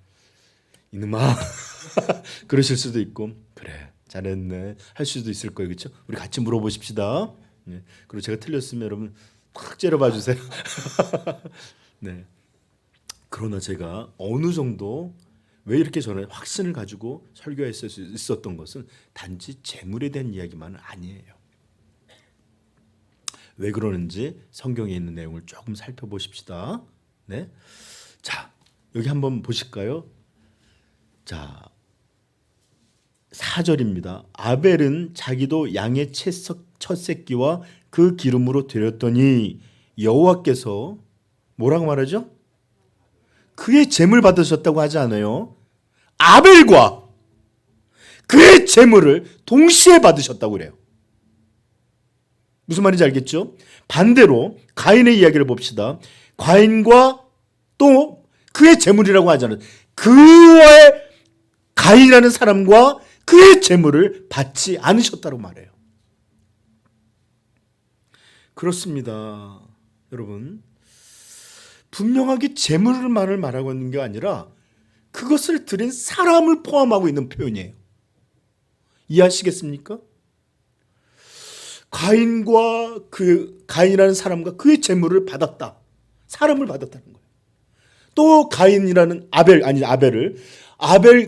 이놈아 그러실 수도 있고, 그래 잘했네 할 수도 있을 거예요. 그렇죠? 우리 같이 물어보십시다. 예. 그리고 제가 틀렸으면 여러분 꽉 째려봐 주세요. 네. 그러나 제가 어느 정도 왜 이렇게 저는 확신을 가지고 설교했을 수 있었던 것은 단지 재물에 대한 이야기만은 아니에요. 왜 그러는지 성경에 있는 내용을 조금 살펴보십시다. 네. 자, 여기 한번 보실까요? 자, 4절입니다. 아벨은 자기도 양의 첫 새끼와 그 기름으로 드렸더니 여호와께서 뭐라고 말하죠? 그의 제물 받으셨다고 하지 않아요. 아벨과 그의 제물을 동시에 받으셨다고 그래요. 무슨 말인지 알겠죠? 반대로 가인의 이야기를 봅시다. 가인과 또 그의 제물이라고 하잖아요. 그의 가인이라는 사람과 그의 제물을 받지 않으셨다고 말해요. 그렇습니다. 여러분, 분명하게 제물만을 말하고 있는 게 아니라 그것을 드린 사람을 포함하고 있는 표현이에요. 이해하시겠습니까? 가인과 그 가인이라는 사람과 그의 제물을 받았다. 사람을 받았다는 거예요. 또 가인이라는 아벨을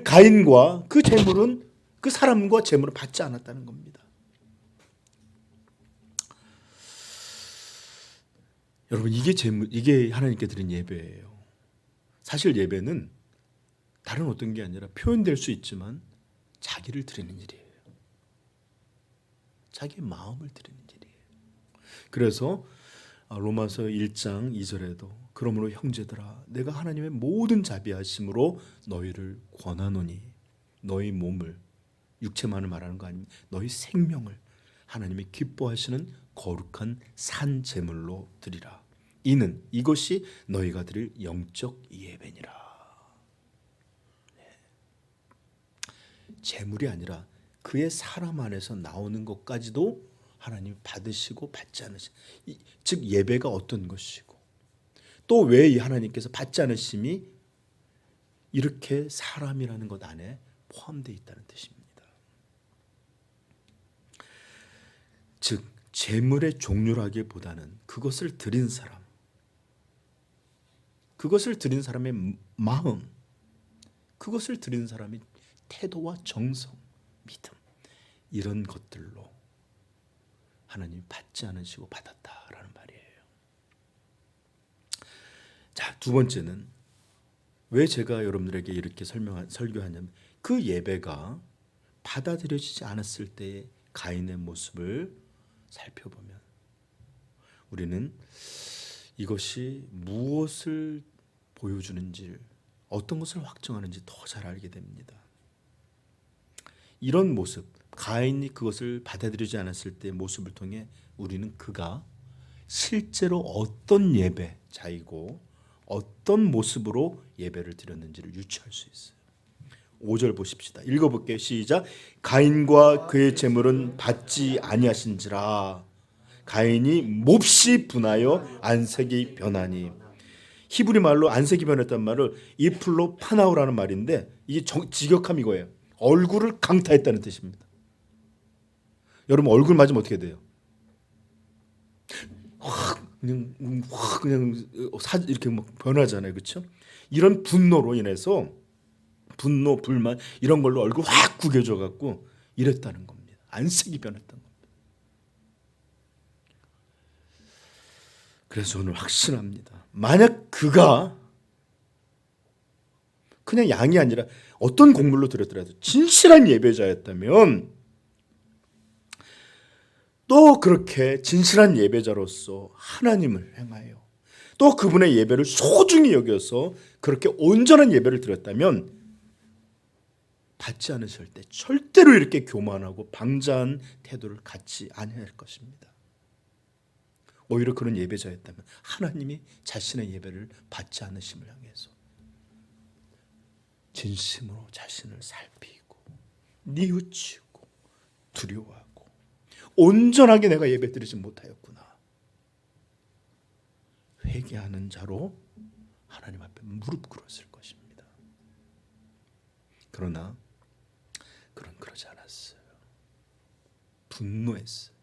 가인과 그 제물은 그 사람과 제물을 받지 않았다는 겁니다. 여러분, 이게 하나님께 드린 예배예요. 사실 예배는 다른 어떤 게 아니라 표현될 수 있지만 자기를 드리는 일이에요. 자기의 마음을 드리는 일이에요. 그래서 로마서 1장 2절에도 그러므로 형제들아 내가 하나님의 모든 자비하심으로 너희를 권하노니 너희 몸을, 육체만을 말하는 거 아닙니다. 너희 생명을 하나님이 기뻐하시는 거룩한 산 제물로 드리라. 이것이 너희가 드릴 영적 예배니라. 제물이 아니라 그의 사람 안에서 나오는 것까지도 하나님이 받으시고 받지 않으시, 즉 예배가 어떤 것이고 또 왜 이 하나님께서 받지 않으심이 이렇게 사람이라는 것 안에 포함되어 있다는 뜻입니다. 즉 재물의 종류라기보다는 그것을 드린 사람, 그것을 드린 사람의 마음, 그것을 드린 사람의 태도와 정성, 믿음, 이런 것들로 하나님이 받지 않으시고 받았다라는 말이에요. 자, 두 번째는 왜 제가 여러분들에게 이렇게 설교하냐면 그 예배가 받아들여지지 않았을 때의 가인의 모습을 살펴보면 우리는 이것이 무엇을 보여주는지, 어떤 것을 확증하는지 더 잘 알게 됩니다. 이런 모습, 가인이 그것을 받아들이지 않았을 때의 모습을 통해 우리는 그가 실제로 어떤 예배자이고 어떤 모습으로 예배를 드렸는지를 유추할 수 있어요. 5절 보십시다. 읽어볼게요. 시작. 가인과 그의 제물은 받지 아니하신지라. 가인이 몹시 분하여 안색이 변하니. 히브리 말로 안색이 변했단 말을 이플로 파나우라는 말인데 이게 직역함 이거예요. 얼굴을 강타했다는 뜻입니다. 여러분 얼굴 맞으면 어떻게 돼요? 그냥 이렇게 막 변하잖아요, 그렇죠? 이런 분노로 인해서 분노, 불만 이런 걸로 얼굴 확 구겨져 갖고 이랬다는 겁니다. 안색이 변했던 겁니다. 그래서 오늘 확신합니다. 만약 그가 그냥 양이 아니라 어떤 곡물로 드렸더라도 진실한 예배자였다면 또 그렇게 진실한 예배자로서 하나님을 행하여 또 그분의 예배를 소중히 여겨서 그렇게 온전한 예배를 드렸다면 받지 않으실 때 절대로 이렇게 교만하고 방자한 태도를 갖지 아니할 것입니다. 오히려 그런 예배자였다면 하나님이 자신의 예배를 받지 않으심을 향해서 진심으로 자신을 살피고 뉘우치고 두려워하고 온전하게 내가 예배드리지 못하였구나 회개하는 자로 하나님 앞에 무릎 꿇었을 것입니다. 그러나 그런 그러지 않았어요. 분노했어요.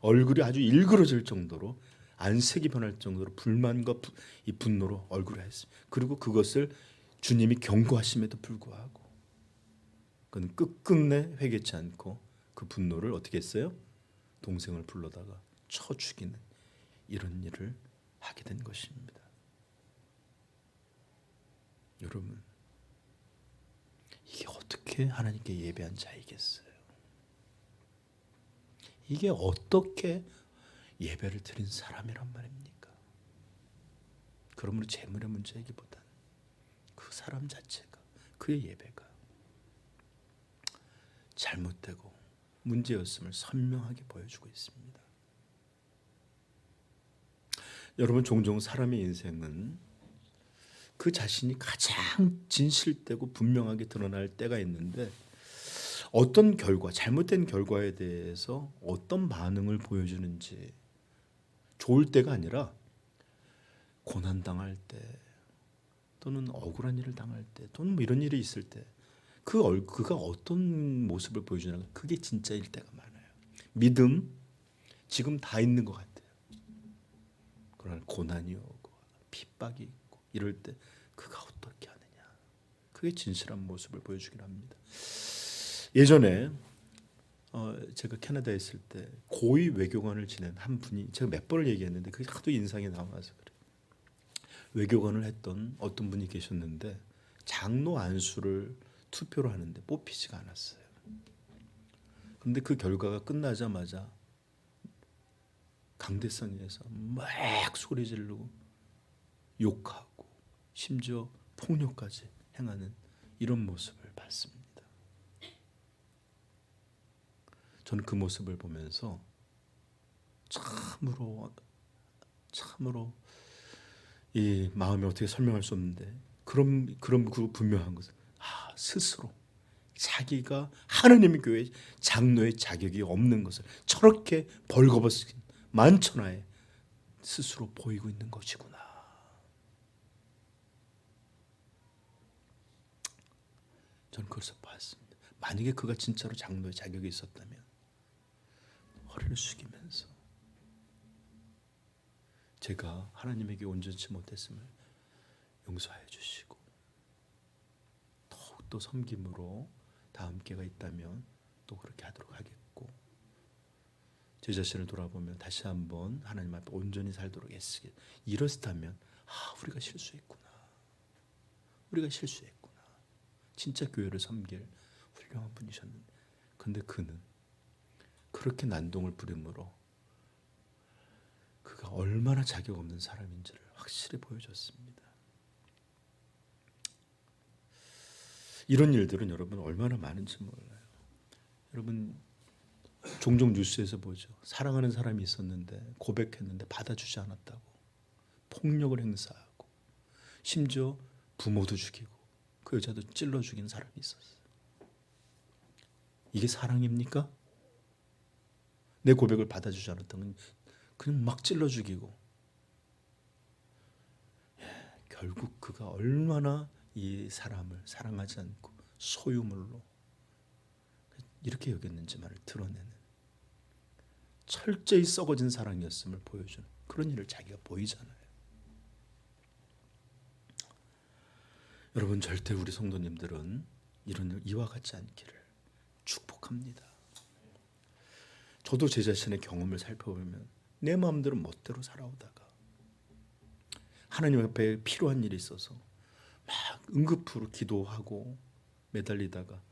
얼굴이 아주 일그러질 정도로 안색이 변할 정도로 불만과 이 분노로 얼굴을 했어요. 그리고 그것을 주님이 경고하심에도 불구하고 그는 끝끝내 회개치 않고 그 분노를 어떻게 했어요? 동생을 불러다가 쳐 죽이는 이런 일을 하게 된 것입니다. 여러분, 이게 어떻게 하나님께 예배한 자이겠어요? 이게 어떻게 예배를 드린 사람이란 말입니까? 그러므로 재물의 문제이기보다는 그 사람 자체가, 그의 예배가 잘못되고 문제였음을 선명하게 보여주고 있습니다. 여러분, 종종 사람의 인생은 그 자신이 가장 진실되고 분명하게 드러날 때가 있는데 어떤 결과, 잘못된 결과에 대해서 어떤 반응을 보여주는지 좋을 때가 아니라 고난당할 때 또는 억울한 일을 당할 때 또는 뭐 이런 일이 있을 때 그가 어떤 모습을 보여주냐가 그게 진짜일 때가 많아요. 믿음, 지금 다 있는 것 같아요. 그러나 고난이 오고 핍박이 있고 이럴 때 그가 어떻게 하느냐, 그게 진실한 모습을 보여주긴 합니다. 예전에 제가 캐나다에 있을 때 고위 외교관을 지낸 한 분이, 제가 몇 번을 얘기했는데 그게 하도 인상이 남아서 그래요. 외교관을 했던 어떤 분이 계셨는데 장로 안수를 투표를 하는데 뽑히지가 않았어요. 그런데 그 결과가 끝나자마자 강대상에서 막 소리 지르고 욕하고 심지어 폭력까지 행하는 이런 모습을 봤습니다. 저는 그 모습을 보면서 참으로 이 마음이 어떻게 설명할 수 없는데 그런 그 분명한 것은 스스로 자기가 하나님의 교회 장로의 자격이 없는 것을 저렇게 벌거벗은 만천하에 스스로 보이고 있는 것이구나. 저는 그것을 봤습니다. 만약에 그가 진짜로 장로의 자격이 있었다면 허리를 숙이면서 제가 하나님에게 온전치 못했음을 용서하여 주시고 더욱더 섬김으로 다음 기회가 있다면 또 그렇게 하도록 하겠고, 제 자신을 돌아보며 다시 한번 하나님 앞에 온전히 살도록 애쓰게. 이렇다면 우리가 실수했구나. 우리가 실수했구나. 진짜 교회를 섬길 훌륭한 분이셨는데, 근데 그는 그렇게 난동을 부림으로 그가 얼마나 자격 없는 사람인지를 확실히 보여줬습니다. 이런 일들은 여러분 얼마나 많은지 몰라요. 여러분 종종 뉴스에서 보죠. 사랑하는 사람이 있었는데 고백했는데 받아주지 않았다고 폭력을 행사하고 심지어 부모도 죽이고 그 여자도 찔러 죽인 사람이 있었어요. 이게 사랑입니까? 내 고백을 받아주지 않았다면 그냥 막 찔러 죽이고, 결국 그가 얼마나 이 사람을 사랑하지 않고 소유물로 이렇게 여겼는지만을 드러내는 철저히 썩어진 사랑이었음을 보여주는 그런 일을 자기가 보이잖아요. 여러분 절대 우리 성도님들은 이런 일 이와 같지 않기를 축복합니다. 저도 제 자신의 경험을 살펴보면 내 마음대로 멋대로 살아오다가 하나님 앞에 필요한 일이 있어서 막 응급으로 기도하고 매달리다가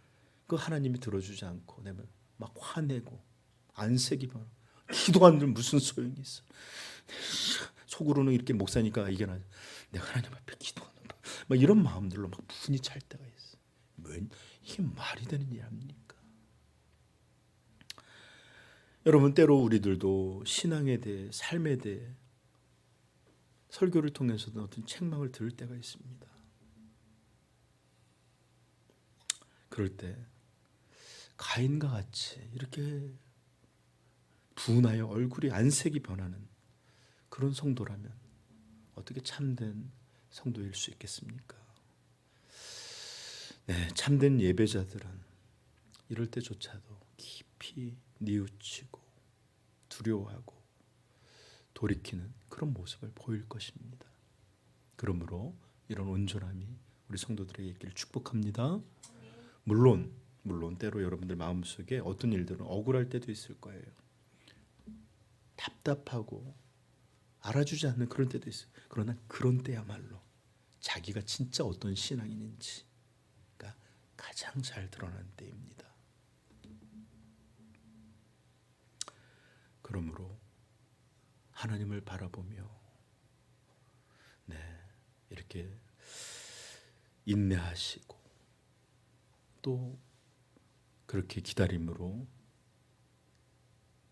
그 하나님이 들어주지 않고 내가 막 화내고 안색이면 기도하는 무슨 소용이 있어. 속으로는 이렇게 목사니까 이게 내가 하나님 앞에 기도하는가 막 이런 마음들로 막 분이 찰 때가 있어. 이게 말이 되는 일 아닙니까? 여러분 때로 우리들도 신앙에 대해 삶에 대해 설교를 통해서도 어떤 책망을 들을 때가 있습니다. 그럴 때 가인과 같이 이렇게 분하여 얼굴이 안색이 변하는 그런 성도라면 어떻게 참된 성도일 수 있겠습니까? 네, 참된 예배자들은 이럴 때조차도 깊이 뉘우치고 두려워하고 돌이키는 그런 모습을 보일 것입니다. 그러므로 이런 온전함이 우리 성도들에게 있기를 축복합니다. 물론 때로 여러분들 마음속에 어떤 일들은 억울할 때도 있을 거예요. 답답하고 알아주지 않는 그런 때도 있어요. 그러나 그런 때야말로 자기가 진짜 어떤 신앙인인지가 가장 잘 드러나는 때입니다. 그러므로 하나님을 바라보며 이렇게 인내하시고 또 그렇게 기다림으로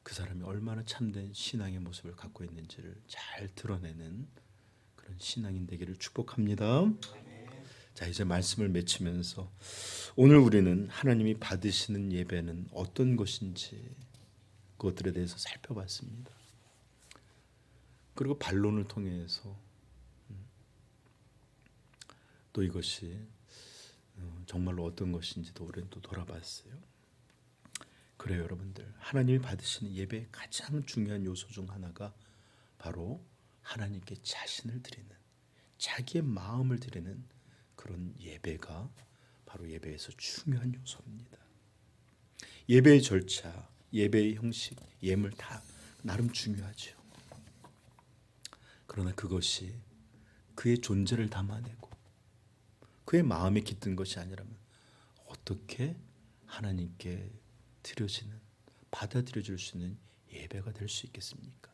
그 사람이 얼마나 참된 신앙의 모습을 갖고 있는지를 잘 드러내는 그런 신앙인 되기를 축복합니다. 자, 이제 말씀을 맺히면서 오늘 우리는 하나님이 받으시는 예배는 어떤 것인지 그것들에 대해서 살펴봤습니다. 그리고 반론을 통해서 또 이것이 정말로 어떤 것인지도 우리는 또 돌아봤어요. 그래요, 여러분들. 하나님이 받으시는 예배의 가장 중요한 요소 중 하나가 바로 하나님께 자신을 드리는, 자기의 마음을 드리는 그런 예배가 바로 예배에서 중요한 요소입니다. 예배의 절차, 예배의 형식, 예물 다 나름 중요하죠. 그러나 그것이 그의 존재를 담아내고 그의 마음에 깃든 것이 아니라면 어떻게 하나님께 드려지는, 받아들여질 수 있는 예배가 될 수 있겠습니까?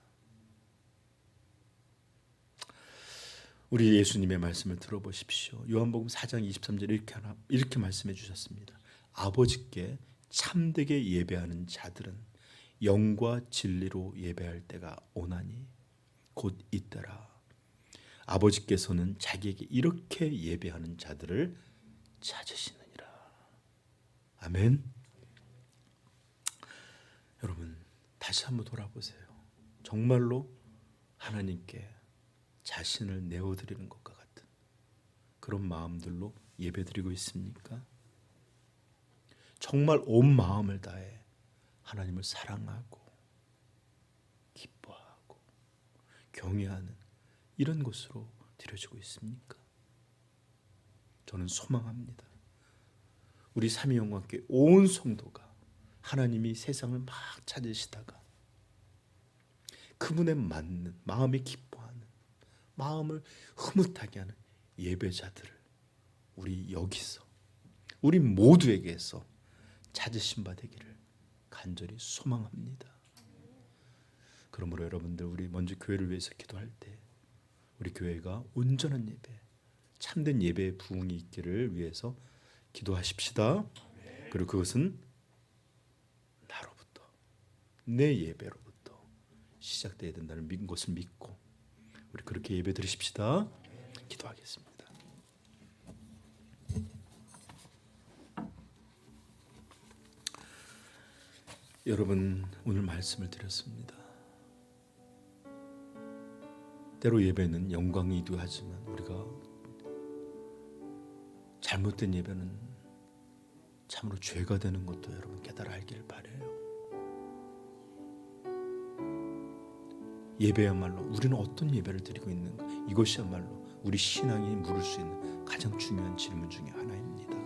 우리 예수님의 말씀을 들어보십시오. 요한복음 4장 23절 이렇게 말씀해 주셨습니다. 아버지께 참되게 예배하는 자들은 영과 진리로 예배할 때가 오나니 곧 이때라. 아버지께서는 자기에게 이렇게 예배하는 자들을 찾으시느니라. 아멘. 여러분 다시 한번 돌아보세요. 정말로 하나님께 자신을 내어드리는 것과 같은 그런 마음들로 예배드리고 있습니까? 정말 온 마음을 다해 하나님을 사랑하고 경외하는 이런 곳으로 드려지고 있습니까? 저는 소망합니다. 우리 삼위영광교회 온 성도가 하나님이 세상을 막 찾으시다가 그분에 맞는 마음이 기뻐하는 마음을 흐뭇하게 하는 예배자들을 우리 여기서 우리 모두에게서 찾으신 바 되기를 간절히 소망합니다. 그러므로 여러분들 우리 먼저 교회를 위해서 기도할 때 우리 교회가 온전한 예배, 참된 예배의 부흥이 있기를 위해서 기도하십시다. 그리고 그것은 나로부터 내 예배로부터 시작되어야 된다는 것을 믿고 우리 그렇게 예배 드리십시다. 기도하겠습니다. 여러분 오늘 말씀을 드렸습니다. 때로 예배는 영광이기도 하지만 우리가 잘못된 예배는 참으로 죄가 되는 것도 여러분 깨달아 알길 바라요. 예배야말로 우리는 어떤 예배를 드리고 있는가, 이것이야말로 우리 신앙이 물을 수 있는 가장 중요한 질문 중에 하나입니다.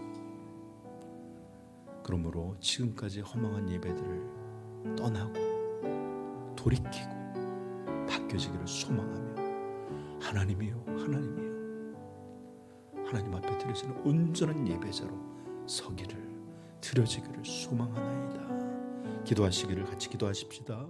그러므로 지금까지 허망한 예배들을 떠나고 돌이키고 바뀌어지기를 소망하며 하나님이요 하나님 앞에 드려지는 온전한 예배자로 서기를 드려지기를 소망하나이다. 기도하시기를 같이 기도하십시다.